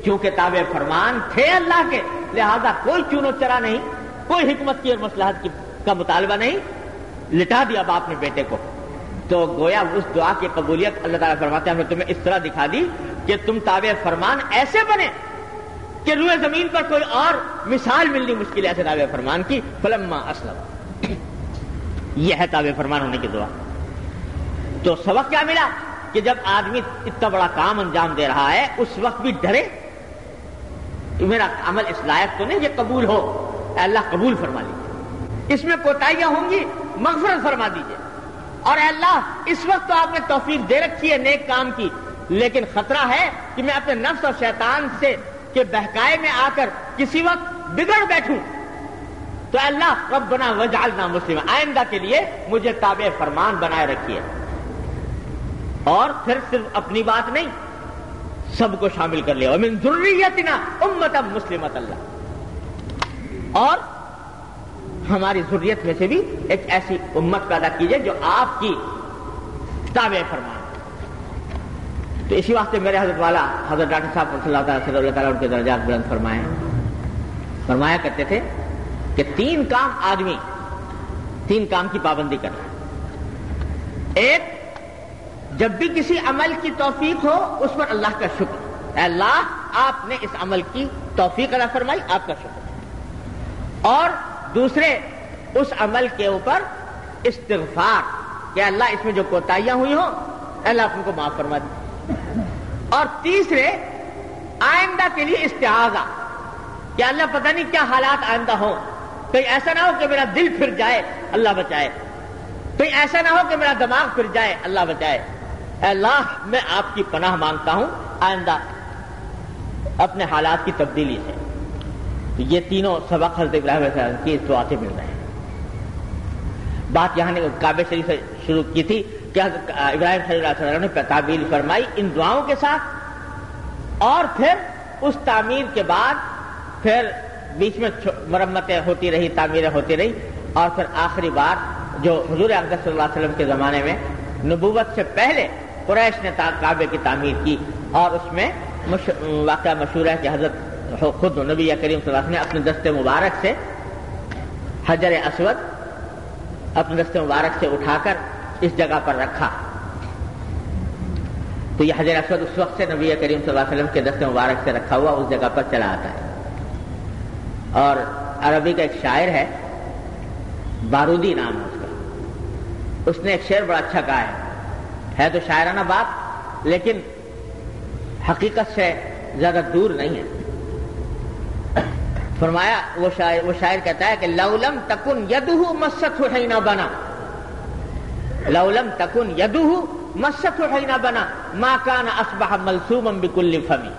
چونکہ تابع فرمان تھے اللہ کے، لہذا کوئی چون و چرا نہیں، کوئی حکمت کی اور مصلحت کا مطالبہ نہیں، لٹا دیا باپ نے بیٹے کو. تو گویا اس دعا کی قبولیت اللہ تعالیٰ فرماتے ہیں ہم نے تمہیں اس طرح دکھا دی کہ تم تابع فرمان ایسے بنے کہ روئے زمین پر کوئی اور مثال ملنی مشکل ہے ایسے تابع فرمان کی. فلما اسلم، یہ ہے تابع فرمان ہونے کی دعا. تو سبق کیا ملا کہ جب آدمی اتنا بڑا کام انجام دے رہا ہے اس وقت بھی ڈرے، میرا عمل اس لائق تو نہیں یہ قبول ہو، اے اللہ قبول فرما لیجیے، اس میں کوتاہیاں ہوں گی مغفرت فرما دیجیے، اور اے اللہ اس وقت تو آپ نے توفیق دے رکھی ہے نیک کام کی، لیکن خطرہ ہے کہ میں اپنے نفس اور شیطان سے کہ بہکائے میں آ کر کسی وقت بگڑ بیٹھوں. تو اے اللہ ربنا وجعلنا مسلمین، آئندہ کے لیے مجھے تابع فرمان بنائے رکھیے. اور پھر صرف اپنی بات نہیں، سب کو شامل کر لیا، ومن ذریتنا امۃ مسلمۃ اللہ، اور ہماری ذریت میں سے بھی ایک ایسی امت پیدا کیجیے جو آپ کی تابع فرمان. تو اسی واسطے میرے حضرت والا حضرت ڈاکٹر صاحب صلی اللہ تعالیٰ ان کے درجات بلند فرمایا کرتے تھے کہ تین کام کی پابندی کرنا. ایک، جب بھی کسی عمل کی توفیق ہو اس پر اللہ کا شکر، اے اللہ آپ نے اس عمل کی توفیق عطا فرمائی، آپ کا شکر. اور دوسرے، اس عمل کے اوپر استغفار کہ اللہ اس میں جو کوتاہیاں ہوئی ہوں اے اللہ آپ ان کو معاف فرما دے. اور تیسرے، آئندہ کے لیے استعاذہ کہ اللہ پتہ نہیں کیا حالات آئندہ ہوں، کہیں ایسا نہ ہو کہ میرا دل پھر جائے، اللہ بچائے، کہیں ایسا نہ ہو کہ میرا دماغ پھر جائے، اللہ بچائے. اے اللہ میں آپ کی پناہ مانگتا ہوں آئندہ اپنے حالات کی تبدیلی سے. تو یہ تینوں سبق حضرت ابراہیم علیہ السلام کی اس دعا سے مل رہے ہیں. بات یہاں نے کعبہ شریف سے شروع کی تھی کہ حضرت ابراہیم صلی اللہ علیہ وسلم نے تعبیر فرمائی ان دعاؤں کے ساتھ، اور پھر اس تعمیر کے بعد پھر بیچ میں مرمتیں ہوتی رہی، تعمیریں ہوتی رہی، اور پھر آخری بار جو حضور اقدس صلی اللہ علیہ وسلم کے زمانے میں نبوت سے پہلے قریش نے کعبے کی تعمیر کی، اور اس میں واقعہ مشہور ہے کہ حضرت خود نبی کریم صلی اللہ علیہ وسلم نے اپنے دست مبارک سے حجر اسود اپنے دست مبارک سے اٹھا کر اس جگہ پر رکھا. تو یہ حجر اسود اس وقت سے نبی کریم صلی اللہ علیہ وسلم کے دست مبارک سے رکھا ہوا اس جگہ پر چلا آتا ہے. اور عربی کا ایک شاعر ہے، بارودی نام ہے اس کا، اس نے ایک شعر بڑا اچھا کہا ہے تو شاعرانہ بات لیکن حقیقت سے زیادہ دور نہیں ہے. فرمایا وہ شاعر کہتا ہے کہ لولم تکن یدہ مست حین بنا، لولم تکن یدہ مست حین بنا ما کان اصبح ملثوما بکل فمی،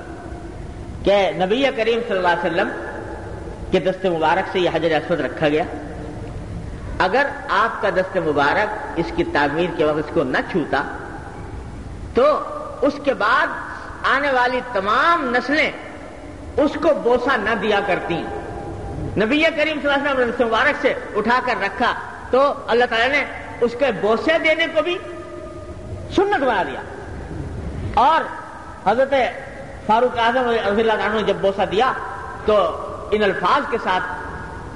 کہ نبی کریم صلی اللہ علیہ وسلم کے دست مبارک سے یہ حجر اسود رکھا گیا، اگر آپ کا دست مبارک اس کی تعمیر کے وقت اس کو نہ چھوتا تو اس کے بعد آنے والی تمام نسلیں اس کو بوسہ نہ دیا کرتی۔ نبی کریم صلی اللہ علیہ وسلم نے دست مبارک سے اٹھا کر رکھا تو اللہ تعالیٰ نے اس کے بوسے دینے کو بھی سنت بنا دیا، اور حضرت فاروق اعظم رضی اللہ عنہ نے جب بوسہ دیا تو ان الفاظ کے ساتھ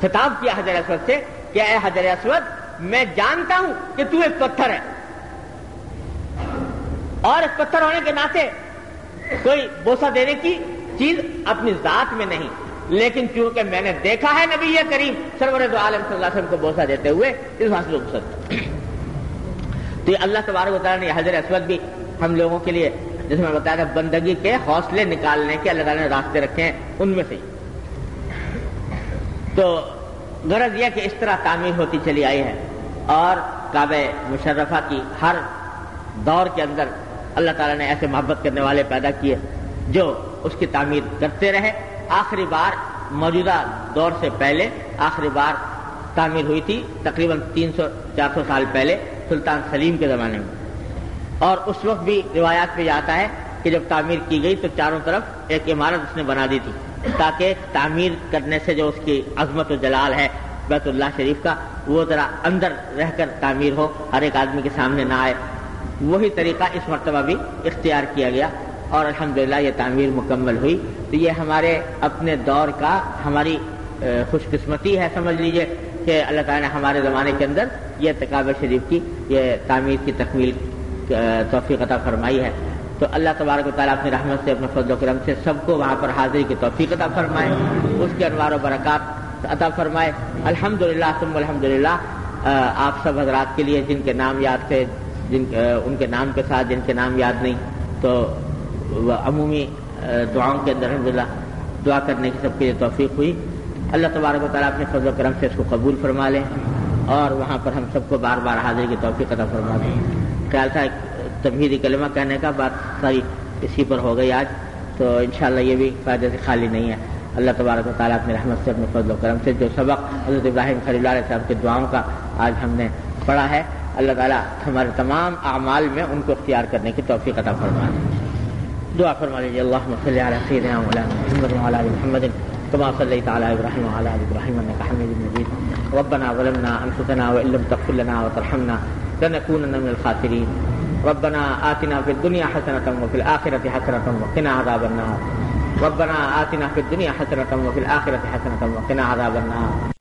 خطاب کیا حجر اسود سے کہ اے حجر اسود، میں جانتا ہوں کہ تو ایک پتھر ہے، اور ایک پتھر ہونے کے ناطے کوئی بوسہ دینے کی چیز اپنی ذات میں نہیں، لیکن چونکہ میں نے دیکھا ہے نبی کریم سرور دو عالم صلی اللہ علیہ وسلم کو بوسہ دیتے ہوئے، اس حاصل رخصت۔ تو یہ اللہ تبارک و تعالیٰ نے حجر اسود بھی ہم لوگوں کے لیے، جس میں بتایا تھا، بندگی کے حوصلے نکالنے کے اللہ تعالیٰ نے راستے رکھے ہیں، ان میں سے ہی۔ تو غرض یہ کہ اس طرح تعمیر ہوتی چلی آئی ہے، اور کعبہ مشرفہ کی ہر دور کے اندر اللہ تعالیٰ نے ایسے محبت کرنے والے پیدا کیے جو اس کی تعمیر کرتے رہے۔ آخری بار موجودہ دور سے پہلے آخری بار تعمیر ہوئی تھی تقریباً 300-400 سال پہلے سلطان سلیم کے زمانے میں، اور اس وقت بھی روایات میں آتا ہے کہ جب تعمیر کی گئی تو چاروں طرف ایک عمارت اس نے بنا دی تھی، تاکہ تعمیر کرنے سے جو اس کی عظمت و جلال ہے بیت اللہ شریف کا، وہ ذرا اندر رہ کر تعمیر ہو، ہر ایک آدمی کے سامنے نہ آئے۔ وہی طریقہ اس مرتبہ بھی اختیار کیا گیا، اور الحمدللہ یہ تعمیر مکمل ہوئی۔ تو یہ ہمارے اپنے دور کا ہماری خوش قسمتی ہے، سمجھ لیجئے کہ اللہ تعالیٰ نے ہمارے زمانے کے اندر یہ کعبہ شریف کی یہ تعمیر کی تکمیل توفیق عطا فرمائی ہے۔ تو اللہ تبارک و تعالیٰ اپنی رحمت سے، اپنے فضل و کرم سے سب کو وہاں پر حاضری کی توفیق عطا فرمائے، اس کے انوار و برکات عطا فرمائے۔ الحمدللہ ثم الحمدللہ۔ آپ سب حضرات کے لیے جن کے نام یاد تھے، ان کے نام کے ساتھ جن کے نام یاد نہیں، تو عمومی دعاؤں کے اندر الحمدللہ دعا کرنے کی سب کے لیے توفیق ہوئی۔ اللہ تبارک و تعالیٰ اپنے فضل و کرم سے اس کو قبول فرما لیں، اور وہاں پر ہم سب کو بار بار حاضری کی توفیق عطا فرما دیں۔ خیال تھا تمہیدی کلمہ کہنے کا، بات ساری اسی پر ہو گئی آج، تو انشاءاللہ یہ بھی فائدے سے خالی نہیں ہے۔ اللہ تبارک و تعالیٰ اپنی رحمت سے، اپنے فضل و کرم سے جو سبق حضرت ابراہیم خلیل اللہ علیہ صاحب کے دعاؤں کا آج ہم نے پڑھا ہے، اللہ تعالیٰ ہمارے تمام اعمال میں ان کو اختیار کرنے کی توفیق عطا فرما دیں۔ دعا فرما لیجیے، اللہم صلی علی سیدنا مولانا محمد وعلی آل محمد کما صلیت علی ابراہیم وعلی آل ابراہیم انک حمید مجید۔ ربنا ظلمنا انفسنا وان لم تغفر لنا وترحمنا لنکونن من الخاسرین۔ ربنا آتنا فی الدنیا حسنۃ وفی الآخرۃ حسنۃ وقنا عذاب النار۔ ربنا آتنا فی الدنیا حسنۃ وفی الآخرۃ حسنۃ وقنا عذاب النار۔